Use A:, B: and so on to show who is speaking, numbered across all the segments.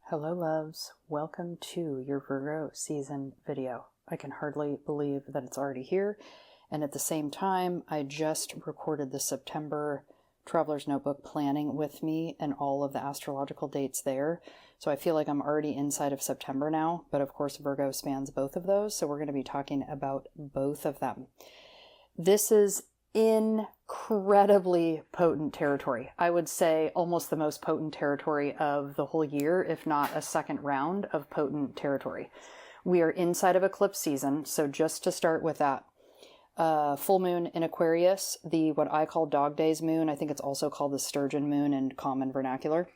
A: Hello loves, welcome to your Virgo season video. I can hardly believe that it's already here, and at the same time I just recorded the September Traveler's Notebook planning with me and all of the astrological dates there. So I feel like I'm already inside of September now, but of course Virgo spans both of those, so we're going to be talking about both of them. This is incredibly potent territory. I would say almost the most potent territory of the whole year, if not a second round of potent territory. We are inside of eclipse season, so just to start with that. Full moon in Aquarius, the what I call dog days moon. I think it's also called the sturgeon moon in common vernacular.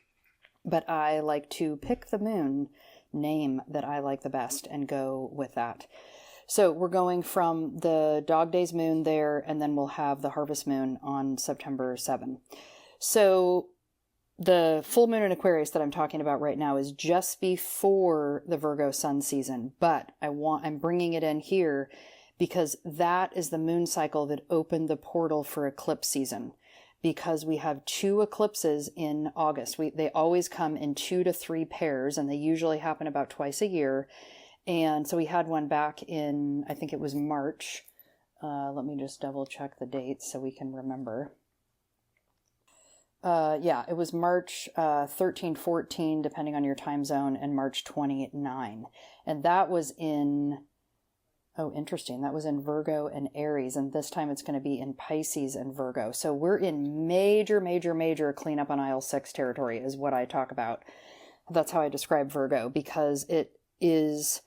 A: But I like to pick the moon name that I like the best and go with that. So we're going from the dog days moon there, and then we'll have the harvest moon on September 7. So the full moon in Aquarius that I'm talking about right now is just before the Virgo sun season, but I'm bringing it in here because that is the moon cycle that opened the portal for eclipse season, because we have two eclipses in August. They always come in 2 to 3 pairs, and they usually happen about twice a year. And so we had one back in, I think it was March. Let me just double check the dates so we can remember. Yeah, it was March 13, 14, depending on your time zone, and March 29. And that was in, oh, interesting. That was in Virgo and Aries. And this time it's going to be in Pisces and Virgo. So we're in major cleanup on aisle 6 territory is what I talk about. That's how I describe Virgo, because it is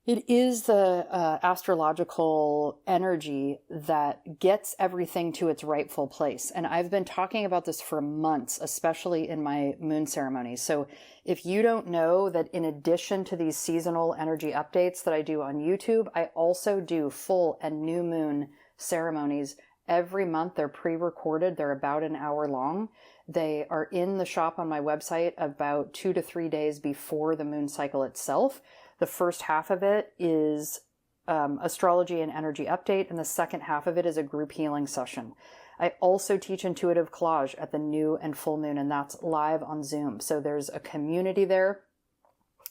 A: the astrological energy that gets everything to its rightful place. And I've been talking about this for months, especially in my moon ceremonies. So if you don't know that in addition to these seasonal energy updates that I do on YouTube, I also do full and new moon ceremonies every month. They're pre-recorded. They're about an hour long. They are in the shop on my website about 2 to 3 days before the moon cycle itself. The first half of it is astrology and energy update, and the second half of it is a group healing session. I also teach intuitive collage at the new and full moon, and that's live on Zoom. So there's a community there,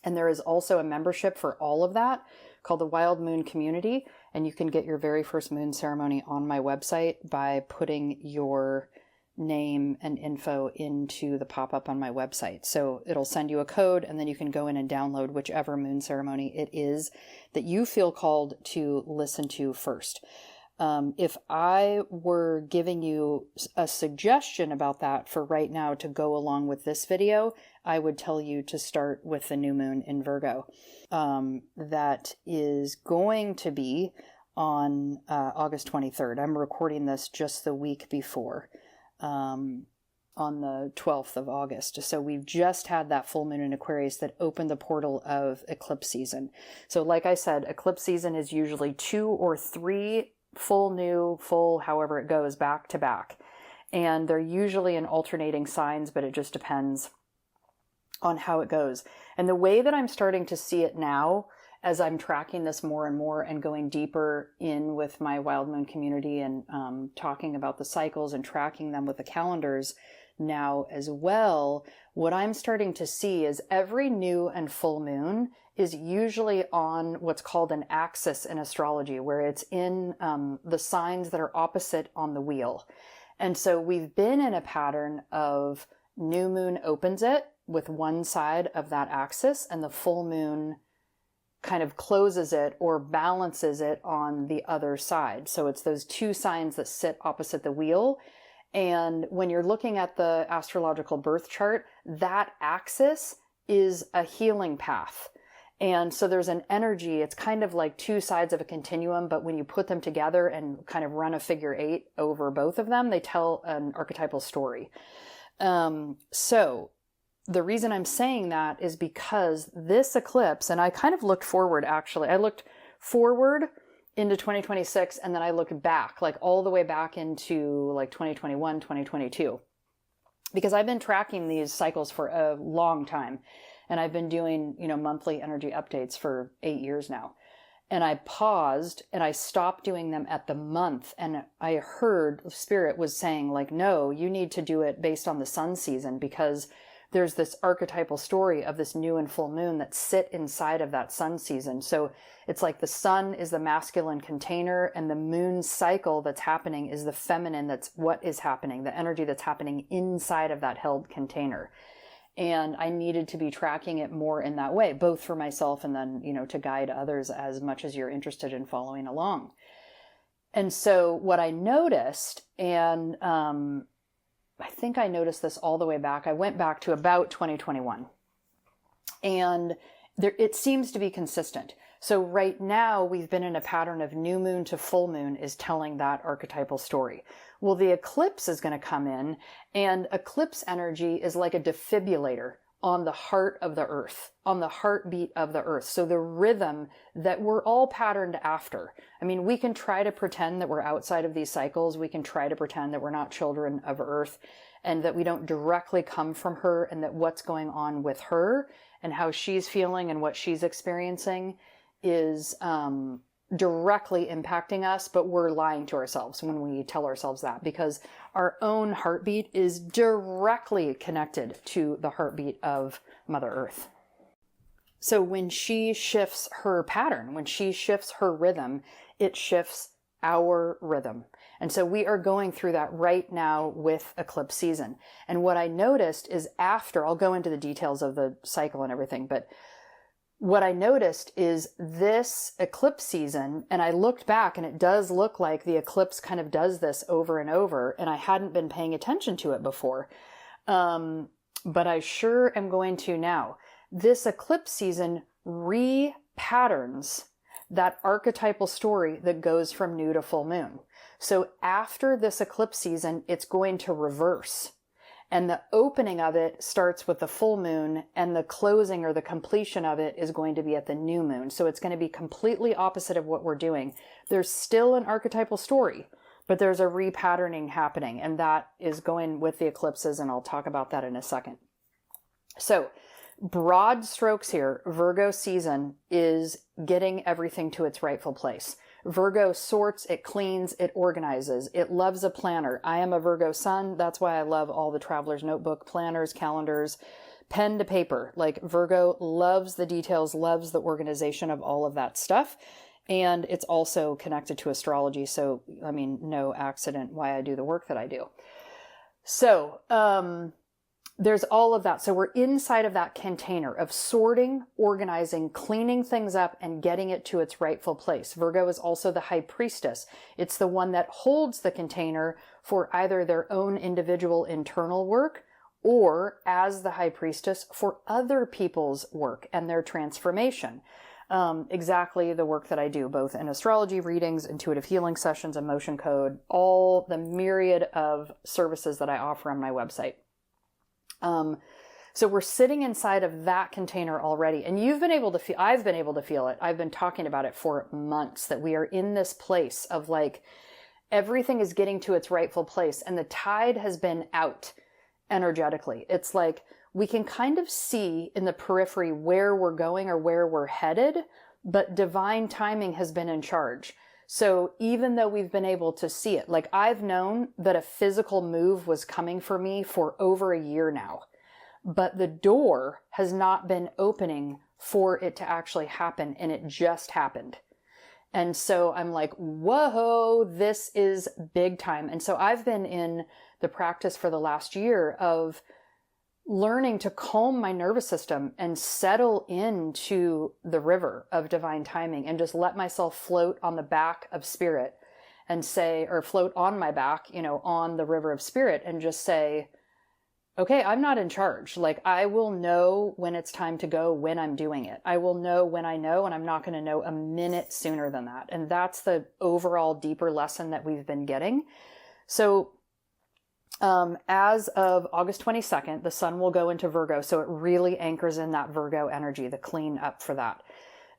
A: and there is also a membership for all of that called the Wild Moon Community, and you can get your very first moon ceremony on my website by putting your name and info into the pop-up on my website. So it'll send you a code, and then you can go in and download whichever moon ceremony it is that you feel called to listen to first. If I were giving you a suggestion about that for right now to go along with this video, I would tell you to start with the new moon in Virgo. That is going to be on August 23rd. I'm recording this just the week before. On the 12th of August. So we've just had that full moon in Aquarius that opened the portal of eclipse season. So like I said, eclipse season is usually 2 or 3 full, however it goes, back to back. And they're usually in alternating signs, but it just depends on how it goes. And the way that I'm starting to see it now, as I'm tracking this more and more and going deeper in with my Wild Moon community and talking about the cycles and tracking them with the calendars now as well, what I'm starting to see is every new and full moon is usually on what's called an axis in astrology, where it's in the signs that are opposite on the wheel. And so we've been in a pattern of new moon opens it with one side of that axis, and the full moon kind of closes it or balances it on the other side. So it's those two signs that sit opposite the wheel. And when you're looking at the astrological birth chart, that axis is a healing path. And so there's an energy, it's kind of like two sides of a continuum, but when you put them together and kind of run a figure 8 over both of them, they tell an archetypal story. So the reason I'm saying that is because this eclipse, and I kind of looked forward, actually. I looked forward into 2026, and then I looked back, like all the way back into like 2021, 2022. Because I've been tracking these cycles for a long time. And I've been doing, monthly energy updates for 8 years now. And I paused and I stopped doing them at the month. And I heard Spirit was saying like, no, you need to do it based on the sun season, because there's this archetypal story of this new and full moon that sit inside of that sun season. So it's like the sun is the masculine container and the moon cycle that's happening is the feminine. That's what is happening, the energy that's happening inside of that held container. And I needed to be tracking it more in that way, both for myself and then, to guide others as much as you're interested in following along. And so what I noticed, and I think I noticed this all the way back. I went back to about 2021, and it seems to be consistent. So right now we've been in a pattern of new moon to full moon is telling that archetypal story. Well, the eclipse is going to come in, and eclipse energy is like a defibrillator on the heart of the earth, on the heartbeat of the earth. So the rhythm that we're all patterned after. I mean, we can try to pretend that we're outside of these cycles. We can try to pretend that we're not children of earth and that we don't directly come from her, and that what's going on with her and how she's feeling and what she's experiencing is directly impacting us, but we're lying to ourselves when we tell ourselves that, because our own heartbeat is directly connected to the heartbeat of Mother Earth. So when she shifts her pattern, when she shifts her rhythm, it shifts our rhythm. And so we are going through that right now with eclipse season. And what I noticed is after, I'll go into the details of the cycle and everything, but what I noticed is this eclipse season, and I looked back and it does look like the eclipse kind of does this over and over, and I hadn't been paying attention to it before. But I sure am going to now. This eclipse season re-patterns that archetypal story that goes from new to full moon. So after this eclipse season, it's going to reverse. And the opening of it starts with the full moon, and the closing or the completion of it is going to be at the new moon. So it's going to be completely opposite of what we're doing. There's still an archetypal story, but there's a repatterning happening, and that is going with the eclipses, and I'll talk about that in a second. So broad strokes here, Virgo season is getting everything to its rightful place. Virgo sorts, it cleans, it organizes. It loves a planner. I am a Virgo sun. That's why I love all the Traveler's Notebook planners, calendars, pen to paper. Like Virgo loves the details, loves the organization of all of that stuff. And it's also connected to astrology. So, I mean, no accident why I do the work that I do. So, there's all of that. So we're inside of that container of sorting, organizing, cleaning things up, and getting it to its rightful place. Virgo is also the high priestess. It's the one that holds the container for either their own individual internal work or as the high priestess for other people's work and their transformation. Exactly the work that I do, both in astrology readings, intuitive healing sessions, emotion code, all the myriad of services that I offer on my website. So we're sitting inside of that container already, and you've been able to feel, I've been able to feel it. I've been talking about it for months, that we are in this place of like, everything is getting to its rightful place, and the tide has been out energetically. It's like, we can kind of see in the periphery where we're going or where we're headed, but divine timing has been in charge. So even though we've been able to see it, like I've known that a physical move was coming for me for over a year now, but the door has not been opening for it to actually happen, and it just happened. And so I'm like, whoa, this is big time. And so I've been in the practice for the last year of learning to calm my nervous system and settle into the river of divine timing and just let myself float on the back of spirit and say, or float on my back, on the river of spirit and just say, okay, I'm not in charge. Like I will know when it's time to go, when I'm doing it. I will know when I know, and I'm not going to know a minute sooner than that. And that's the overall deeper lesson that we've been getting. So as of August 22nd, the sun will go into Virgo. So it really anchors in that Virgo energy, the clean up for that.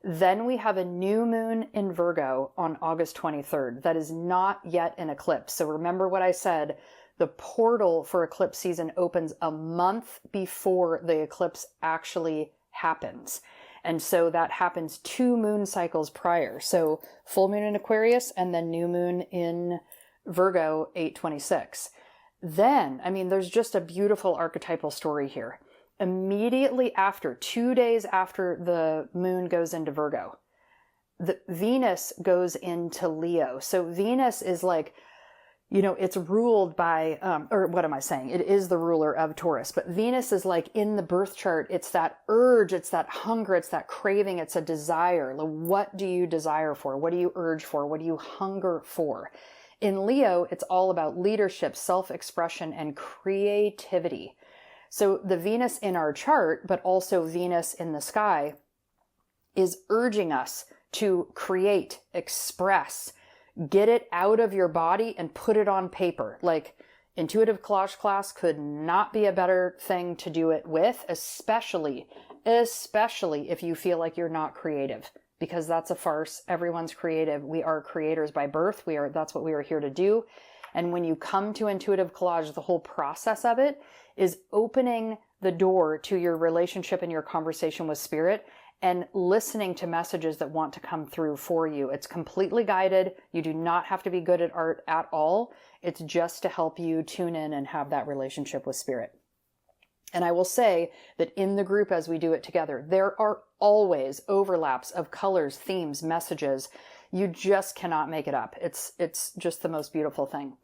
A: Then we have a new moon in Virgo on August 23rd. That is not yet an eclipse. So remember what I said, the portal for eclipse season opens a month before the eclipse actually happens. And so that happens 2 moon cycles prior. So full moon in Aquarius and then new moon in Virgo, 8/26. Then, there's just a beautiful archetypal story here. immediately after, 2 days after the moon goes into Virgo, the Venus goes into Leo. So Venus is like, it's ruled by, or what am I saying? It is the ruler of Taurus, but Venus is like in the birth chart. It's that urge, it's that hunger, it's that craving, it's a desire. What do you desire for? What do you urge for? What do you hunger for? In Leo, it's all about leadership, self-expression, and creativity. So the Venus in our chart, but also Venus in the sky, is urging us to create, express, get it out of your body and put it on paper. Like, intuitive collage class could not be a better thing to do it with, especially if you feel like you're not creative, because that's a farce. Everyone's creative. We are creators by birth. That's what we are here to do. And when you come to intuitive collage, the whole process of it is opening the door to your relationship and your conversation with spirit, and listening to messages that want to come through for you. It's completely guided. You do not have to be good at art at all. It's just to help you tune in and have that relationship with spirit. And I will say that in the group, as we do it together, there are always overlaps of colors, themes, messages. You just cannot make it up. It's just the most beautiful thing.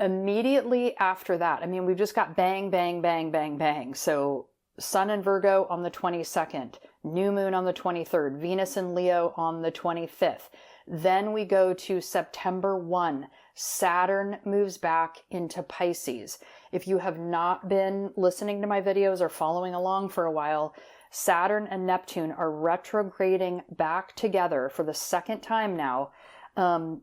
A: Immediately after that, we've just got bang, bang, bang, bang, bang. So Sun in Virgo on the 22nd, new moon on the 23rd, Venus in Leo on the 25th. Then we go to September 1. Saturn moves back into Pisces. If you have not been listening to my videos or following along for a while, Saturn and Neptune are retrograding back together for the second time now, not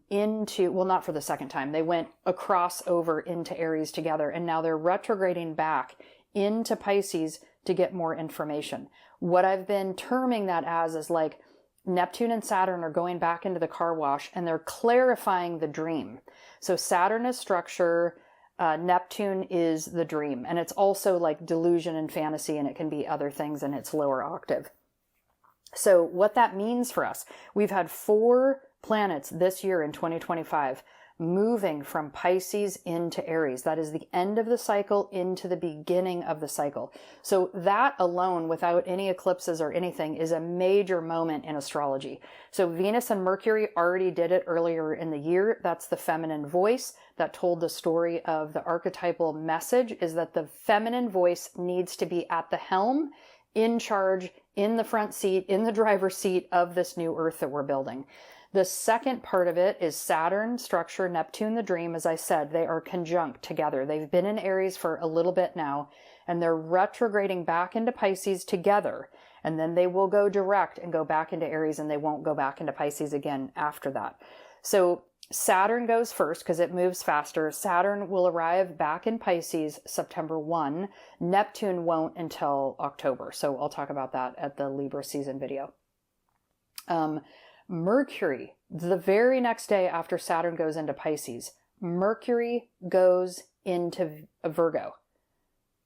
A: for the second time. They went across over into Aries together, and now they're retrograding back into Pisces to get more information. What I've been terming that as is like Neptune and Saturn are going back into the car wash, and they're clarifying the dream. So Saturn is structure, Neptune is the dream, and it's also like delusion and fantasy, and it can be other things in its lower octave. So what that means for us, we've had 4 planets this year in 2025 moving from Pisces into Aries. That is the end of the cycle into the beginning of the cycle. So that alone, without any eclipses or anything, is a major moment in astrology. So Venus and Mercury already did it earlier in the year. That's the feminine voice that told the story of the archetypal message, is that the feminine voice needs to be at the helm, in charge, in the front seat, in the driver's seat of this new earth that we're building. The second part of it is Saturn, structure, Neptune, the dream. As I said, they are conjunct together. They've been in Aries for a little bit now, and they're retrograding back into Pisces together. And then they will go direct and go back into Aries, and they won't go back into Pisces again after that. So Saturn goes first because it moves faster. Saturn will arrive back in Pisces September 1. Neptune won't until October. So I'll talk about that at the Libra season video. Mercury, the very next day after Saturn goes into Pisces, Mercury goes into Virgo.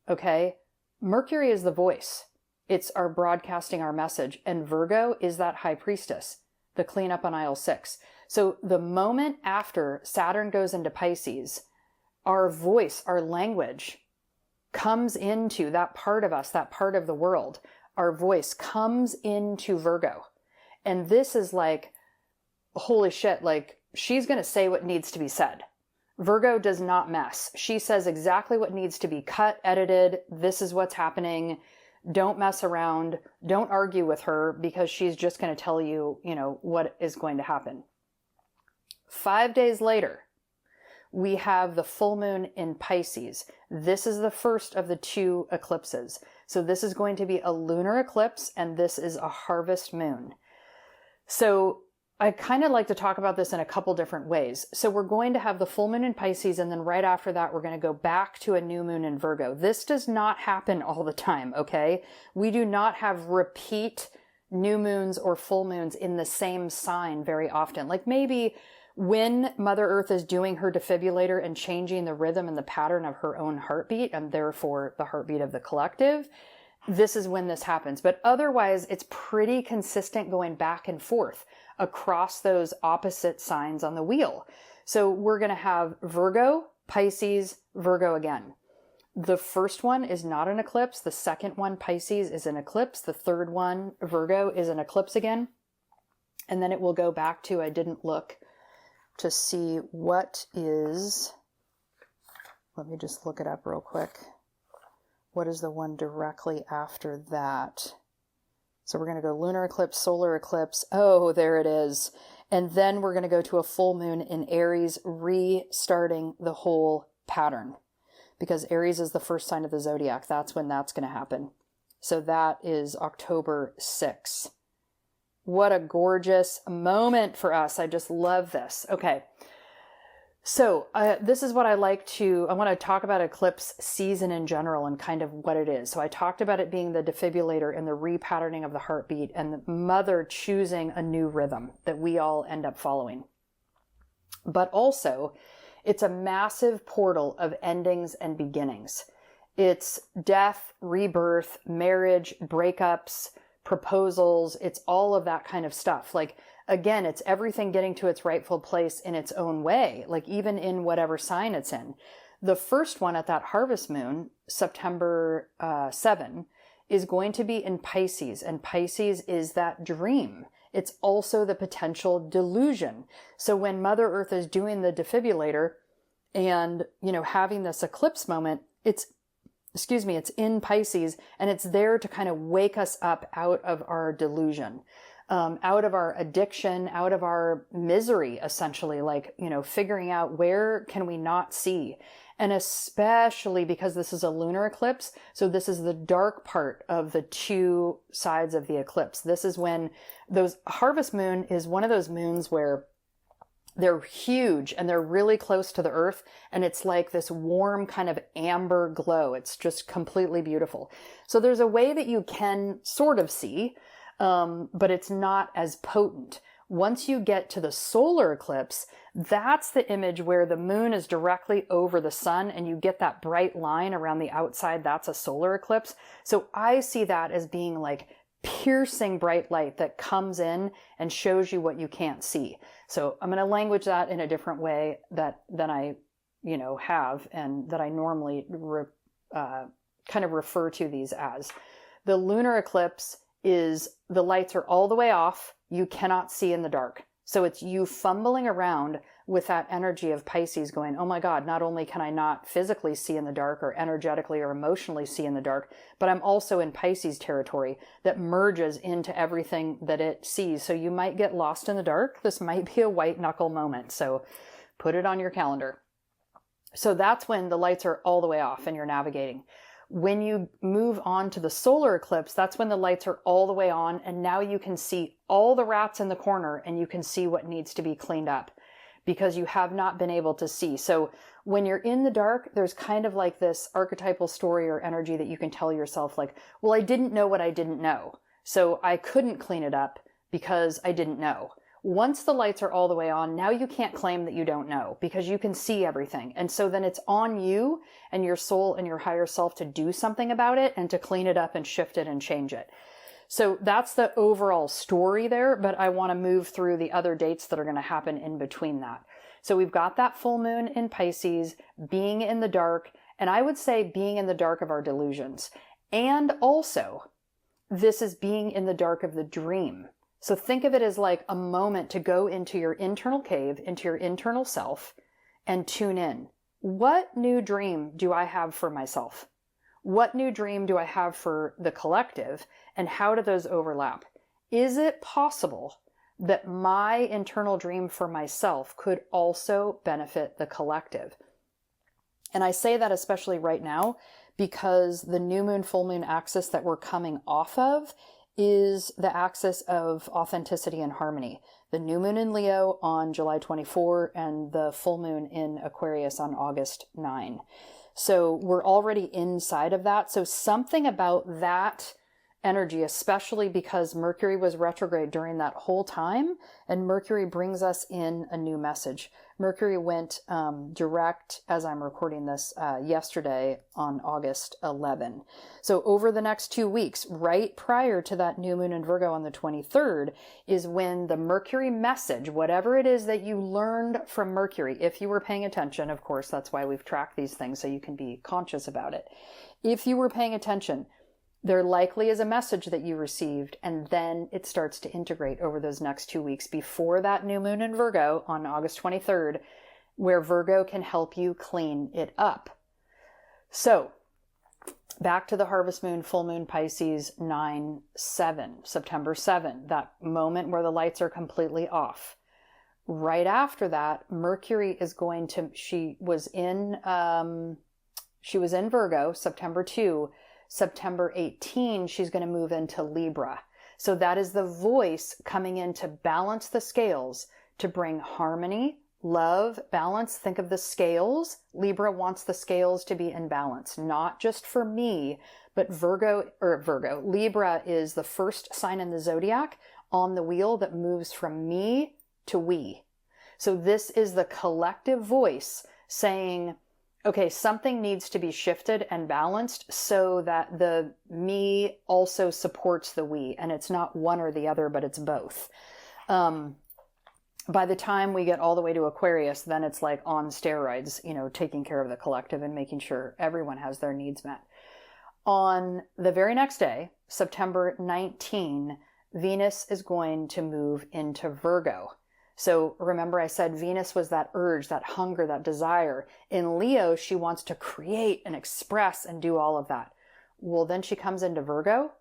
A: Okay? Mercury is the voice. It's our broadcasting our message. And Virgo is that high priestess, the cleanup on aisle 6. So the moment after Saturn goes into Pisces, our voice, our language comes into that part of us, that part of the world. Our voice comes into Virgo. And this is like, holy shit, like she's going to say what needs to be said. Virgo does not mess. She says exactly what needs to be cut, edited. This is what's happening. Don't mess around. Don't argue with her, because she's just going to tell you, what is going to happen. 5 days later, we have the full moon in Pisces. This is the first of the 2 eclipses. So this is going to be a lunar eclipse, and this is a harvest moon. So I kind of like to talk about this in a couple different ways. So we're going to have the full moon in Pisces, and then right after that, we're going to go back to a new moon in Virgo. This does not happen all the time, okay? We do not have repeat new moons or full moons in the same sign very often. Like maybe when Mother Earth is doing her defibrillator and changing the rhythm and the pattern of her own heartbeat, and therefore the heartbeat of the collective, this is when this happens. But otherwise, it's pretty consistent going back and forth across those opposite signs on the wheel. So we're going to have Virgo, Pisces, Virgo again. The first one is not an eclipse. The second one, Pisces, is an eclipse. The third one, Virgo, is an eclipse again. And then it will go back to, I didn't look to see what is, let me just look it up real quick. What is the one directly after that? So we're going to go lunar eclipse, solar eclipse. Oh, there it is. And then we're going to go to a full moon in Aries, restarting the whole pattern. Because Aries is the first sign of the zodiac. That's when that's going to happen. So that is October 6th. What a gorgeous moment for us. I just love this. Okay. So this is what I want to talk about eclipse season in general and kind of what it is. So I talked about it being the defibrillator and the repatterning of the heartbeat and the mother choosing a new rhythm that we all end up following. But also, it's a massive portal of endings and beginnings. It's death, rebirth, marriage, breakups, proposals. It's all of that kind of stuff. Like, again, it's everything getting to its rightful place in its own way, like even in whatever sign it's in. The first one at that harvest moon, September 7, is going to be in Pisces. And Pisces is that dream. It's also the potential delusion. So when Mother Earth is doing the defibrillator and, having this eclipse moment, it's in Pisces, and it's there to kind of wake us up out of our delusion, out of our addiction, out of our misery, essentially, like, figuring out where can we not see. And especially because this is a lunar eclipse, so this is the dark part of the two sides of the eclipse. This is when harvest moon is one of those moons where they're huge and they're really close to the earth, and it's like this warm kind of amber glow. It's just completely beautiful. So there's a way that you can sort of see, but it's not as potent. Once you get to the solar eclipse, that's the image where the moon is directly over the sun and you get that bright line around the outside. That's a solar eclipse. So I see that as being like piercing bright light that comes in and shows you what you can't see. So I'm going to language that in a different way than I, have, and that I normally kind of refer to these as. The lunar eclipse is the lights are all the way off. You cannot see in the dark. So it's you fumbling around with that energy of Pisces going, oh my God, not only can I not physically see in the dark or energetically or emotionally see in the dark, but I'm also in Pisces territory that merges into everything that it sees. So you might get lost in the dark. This might be a white knuckle moment. So put it on your calendar. So that's when the lights are all the way off and you're navigating. When you move on to the solar eclipse, that's when the lights are all the way on, and now you can see all the rats in the corner and you can see what needs to be cleaned up because you have not been able to see. So when you're in the dark, there's kind of like this archetypal story or energy that you can tell yourself like, well, I didn't know what I didn't know, so I couldn't clean it up because I didn't know. Once the lights are all the way on, now you can't claim that you don't know because you can see everything. And so then it's on you and your soul and your higher self to do something about it and to clean it up and shift it and change it. So that's the overall story there, but I want to move through the other dates that are going to happen in between that. So we've got that full moon in Pisces, being in the dark, and I would say being in the dark of our delusions. And also, this is being in the dark of the dream. So think of it as like a moment to go into your internal cave, into your internal self, and tune in. What new dream do I have for myself? What new dream do I have for the collective? And how do those overlap? Is it possible that my internal dream for myself could also benefit the collective? And I say that especially right now because the new moon, full moon axis that we're coming off of is the axis of authenticity and harmony. The new moon in Leo on July 24 and the full moon in Aquarius on August 9. So we're already inside of that. So something about that energy, especially because Mercury was retrograde during that whole time, and Mercury brings us in a new message. Mercury went direct, as I'm recording this, yesterday on August 11. So over the next 2 weeks, right prior to that new moon in Virgo on the 23rd, is when the Mercury message, whatever it is that you learned from Mercury, if you were paying attention, of course, that's why we've tracked these things so you can be conscious about it. If you were paying attention, there likely is a message that you received, and then it starts to integrate over those next 2 weeks before that new moon in Virgo on August 23rd, where Virgo can help you clean it up. So back to the harvest moon, full moon Pisces 9/7, September 7, that moment where the lights are completely off. Right after that, Mercury is going to, she was in Virgo, September 2, September 18, she's going to move into Libra. So that is the voice coming in to balance the scales, to bring harmony, love, balance. Think of the scales. Libra wants the scales to be in balance, not just for me, but Libra is the first sign in the zodiac on the wheel that moves from me to we. So this is the collective voice saying, okay, something needs to be shifted and balanced so that the me also supports the we, and it's not one or the other, but it's both. By the time we get all the way to Aquarius, then it's like on steroids, taking care of the collective and making sure everyone has their needs met. On the very next day, September 19, Venus is going to move into Virgo. So remember I said Venus was that urge, that hunger, that desire. In Leo, she wants to create and express and do all of that. Well, then she comes into Virgo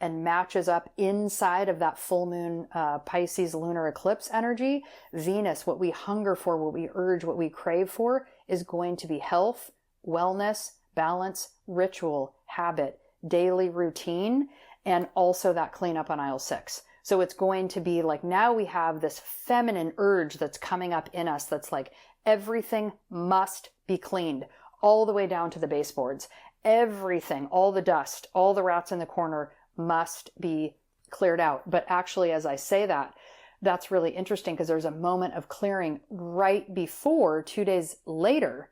A: and matches up inside of that full moon Pisces lunar eclipse energy. Venus, what we hunger for, what we urge, what we crave for, is going to be health, wellness, balance, ritual, habit, daily routine, and also that cleanup on aisle 6. So it's going to be like, now we have this feminine urge that's coming up in us that's like, everything must be cleaned all the way down to the baseboards. Everything, all the dust, all the rats in the corner must be cleared out. But actually, as I say that, that's really interesting because there's a moment of clearing right before, 2 days later,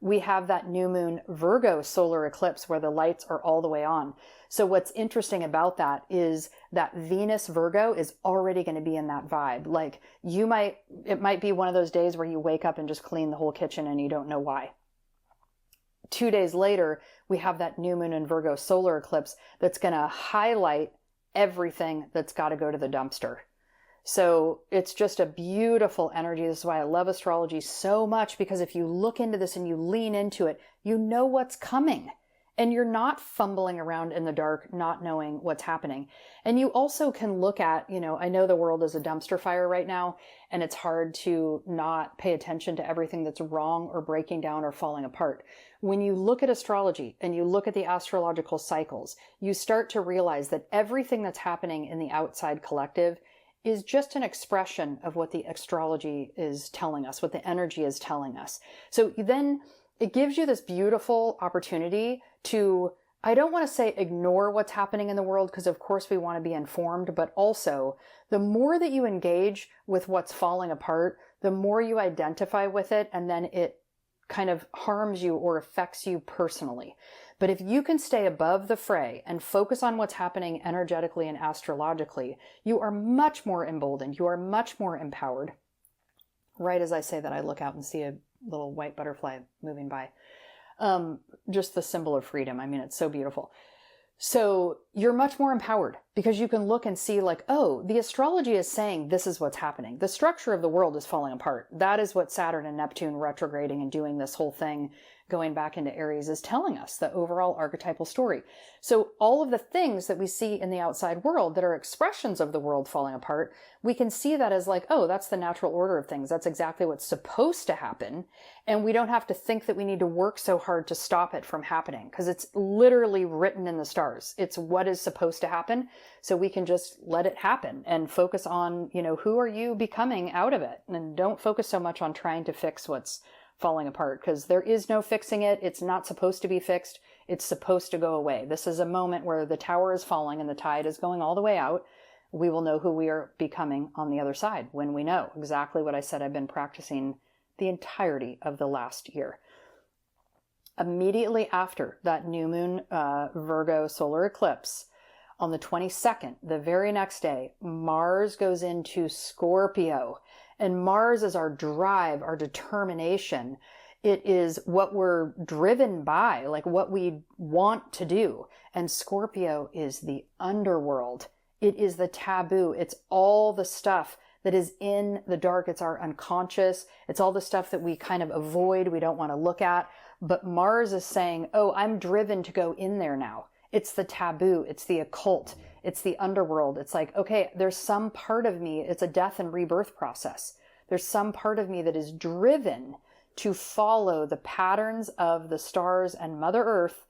A: we have that new moon Virgo solar eclipse where the lights are all the way on. So what's interesting about that is that Venus Virgo is already going to be in that vibe. Like it might be one of those days where you wake up and just clean the whole kitchen and you don't know why. 2 days later, we have that new moon in Virgo solar eclipse that's going to highlight everything that's got to go to the dumpster. So it's just a beautiful energy. This is why I love astrology so much, because if you look into this and you lean into it, you know what's coming. And you're not fumbling around in the dark, not knowing what's happening. And you also can look at, I know the world is a dumpster fire right now, and it's hard to not pay attention to everything that's wrong or breaking down or falling apart. When you look at astrology and you look at the astrological cycles, you start to realize that everything that's happening in the outside collective is just an expression of what the astrology is telling us, what the energy is telling us. So then it gives you this beautiful opportunity to, I don't want to say ignore what's happening in the world, because of course we want to be informed, but also the more that you engage with what's falling apart, the more you identify with it, and then it kind of harms you or affects you personally. But if you can stay above the fray and focus on what's happening energetically and astrologically, you are much more emboldened. You are much more empowered. Right as I say that, I look out and see a little white butterfly moving by. Just the symbol of freedom. I mean, it's so beautiful. So you're much more empowered because you can look and see like, oh, the astrology is saying this is what's happening. The structure of the world is falling apart. That is what Saturn and Neptune retrograding and doing this whole thing going back into Aries is telling us, the overall archetypal story. So all of the things that we see in the outside world that are expressions of the world falling apart, we can see that as like, oh, that's the natural order of things. That's exactly what's supposed to happen. And we don't have to think that we need to work so hard to stop it from happening, because it's literally written in the stars. It's what is supposed to happen. So we can just let it happen and focus on, who are you becoming out of it? And don't focus so much on trying to fix what's falling apart, because there is no fixing it. It's not supposed to be fixed. It's supposed to go away. This is a moment where the tower is falling and the tide is going all the way out. We will know who we are becoming on the other side when we know exactly what I said I've been practicing the entirety of the last year. Immediately after that new moon Virgo solar eclipse, on the 22nd, the very next day, Mars goes into Scorpio. And Mars is our drive, our determination. It is what we're driven by, like what we want to do. And Scorpio is the underworld. It is the taboo. It's all the stuff that is in the dark. It's our unconscious. It's all the stuff that we kind of avoid, we don't want to look at. But Mars is saying, oh, I'm driven to go in there now. It's the taboo. It's the occult. It's the underworld. It's like, okay, there's some part of me. It's a death and rebirth process. There's some part of me that is driven to follow the patterns of the stars and Mother Earth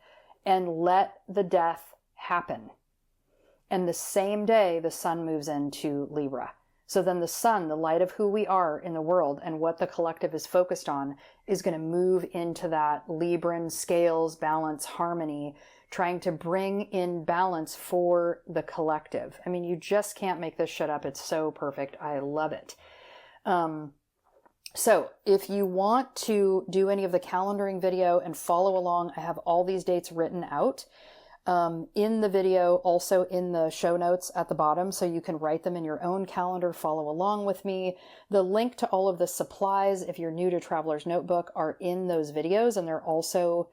A: and let the death happen. And the same day, the sun moves into Libra. So then the sun, the light of who we are in the world and what the collective is focused on, is going to move into that Libran scales, balance, harmony, trying to bring in balance for the collective. I mean, you just can't make this shit up. It's so perfect. I love it. So if you want to do any of the calendaring video and follow along, I have all these dates written out in the video, also in the show notes at the bottom, so you can write them in your own calendar, follow along with me. The link to all of the supplies, if you're new to Traveler's Notebook, are in those videos, and they're also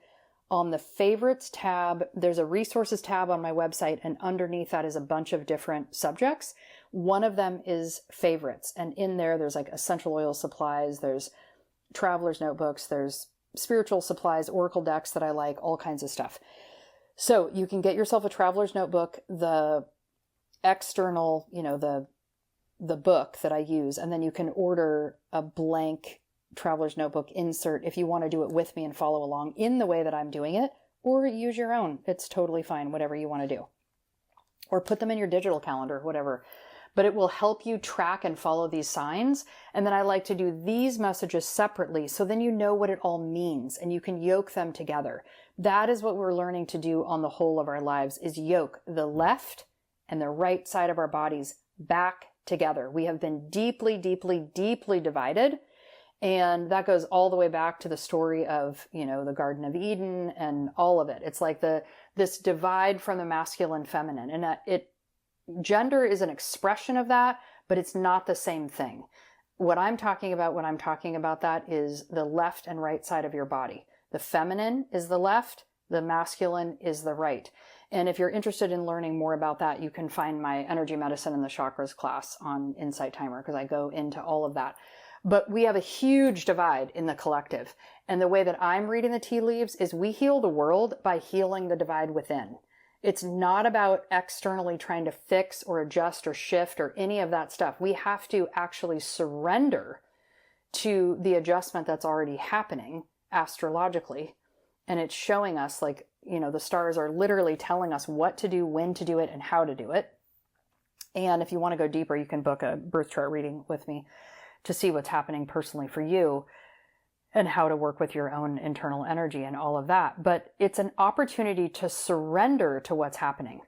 A: on the favorites tab. There's a resources tab on my website, and underneath that is a bunch of different subjects. One of them is favorites, and in there's like essential oil supplies, there's Traveler's Notebooks, there's spiritual supplies, oracle decks that I like, all kinds of stuff. So you can get yourself a Traveler's Notebook, the external, the book that I use, and then you can order a blank Traveler's Notebook insert if you want to do it with me and follow along in the way that I'm doing it, or use your own. It's totally fine, whatever you want to do. Or put them in your digital calendar, whatever. But it will help you track and follow these signs. And then I like to do these messages separately, so then you know what it all means and you can yoke them together. That is what we're learning to do on the whole of our lives, is yoke the left and the right side of our bodies back together. We have been deeply, deeply, deeply divided. And that goes all the way back to the story of, the Garden of Eden and all of it. It's like this divide from the masculine, feminine. And gender is an expression of that, but it's not the same thing. What I'm talking about when I'm talking about that is the left and right side of your body. The feminine is the left, the masculine is the right. And if you're interested in learning more about that, you can find my energy medicine and the chakras class on Insight Timer, because I go into all of that. But we have a huge divide in the collective. And the way that I'm reading the tea leaves is we heal the world by healing the divide within. It's not about externally trying to fix or adjust or shift or any of that stuff. We have to actually surrender to the adjustment that's already happening astrologically. And it's showing us, like, the stars are literally telling us what to do, when to do it, and how to do it. And if you want to go deeper, you can book a birth chart reading with me to see what's happening personally for you and how to work with your own internal energy and all of that. But it's an opportunity to surrender to what's happening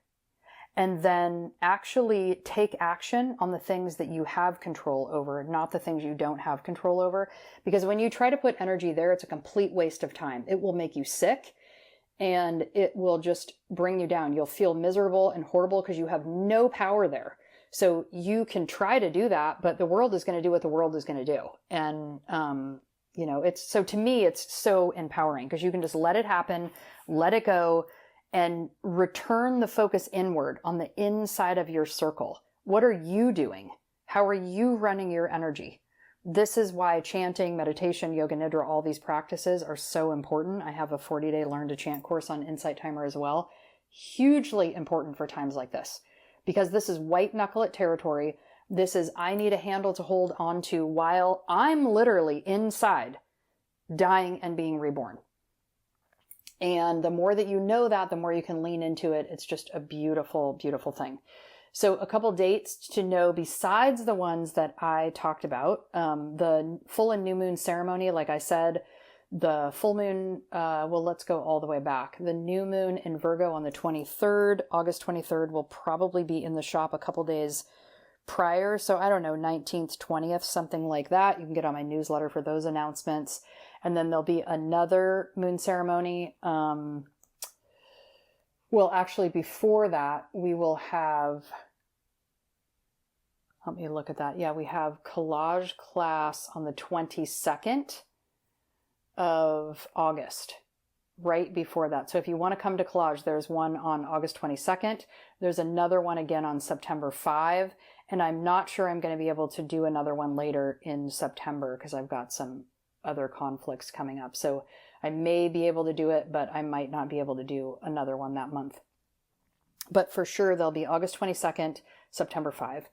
A: and then actually take action on the things that you have control over, not the things you don't have control over. Because when you try to put energy there, it's a complete waste of time. It will make you sick and it will just bring you down. You'll feel miserable and horrible because you have no power there. So you can try to do that, but the world is going to do what the world is going to do. And, to me, it's so empowering because you can just let it happen, let it go, and return the focus inward on the inside of your circle. What are you doing? How are you running your energy? This is why chanting, meditation, yoga nidra, all these practices are so important. I have a 40-day Learn to Chant course on Insight Timer as well. Hugely important for times like this, because this is white knuckle it territory. This is, I need a handle to hold on to while I'm literally inside dying and being reborn. And the more that you know that, the more you can lean into it. It's just a beautiful, beautiful thing. So a couple dates to know besides the ones that I talked about. The full and new moon ceremony, like I said, the full moon, let's go all the way back. The new moon in Virgo on the 23rd, August 23rd, will probably be in the shop a couple days prior. So I don't know, 19th, 20th, something like that. You can get on my newsletter for those announcements. And then there'll be another moon ceremony. Well, actually, before that, we will have, let me look at that. Yeah, we have collage class on the 22nd of August, right before that. So if you want to come to collage, there's one on August 22nd. There's another one again on September 5. And I'm not sure I'm going to be able to do another one later in September because I've got some other conflicts coming up. So I may be able to do it, but I might not be able to do another one that month. But for sure, there'll be August 22nd, September 5,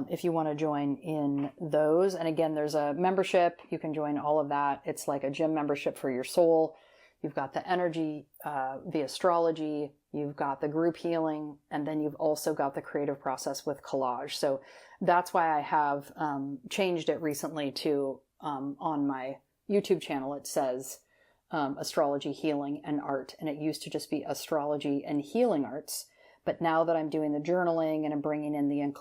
A: if you want to join in those. And again, there's a membership. You can join all of that. It's like a gym membership for your soul. You've got the energy, the astrology, you've got the group healing, and then you've also got the creative process with collage. So that's why I have changed it recently to, on my YouTube channel, it says astrology, healing, and art. And it used to just be astrology and healing arts. But now that I'm doing the journaling and I'm bringing in the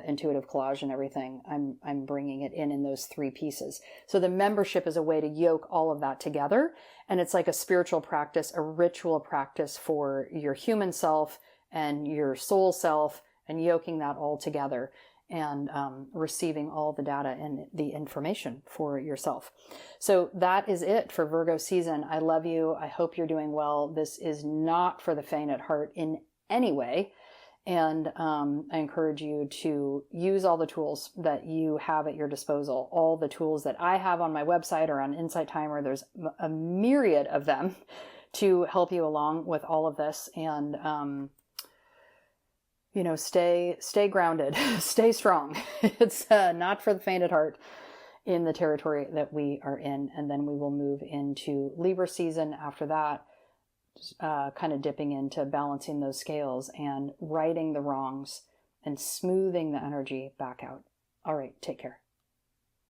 A: intuitive collage and everything, I'm bringing it in those 3 pieces. So the membership is a way to yoke all of that together. And it's like a spiritual practice, a ritual practice for your human self and your soul self, and yoking that all together and receiving all the data and the information for yourself. So that is it for Virgo season. I love you. I hope you're doing well. This is not for the faint at heart in any way. And I encourage you to use all the tools that you have at your disposal. All the tools that I have on my website or on Insight Timer. There's a myriad of them to help you along with all of this. And, you know, stay grounded, stay strong. It's not for the faint at heart in the territory that we are in. And then we will move into Libra season after that. Kind of dipping into balancing those scales and righting the wrongs and smoothing the energy back out. All right, take care.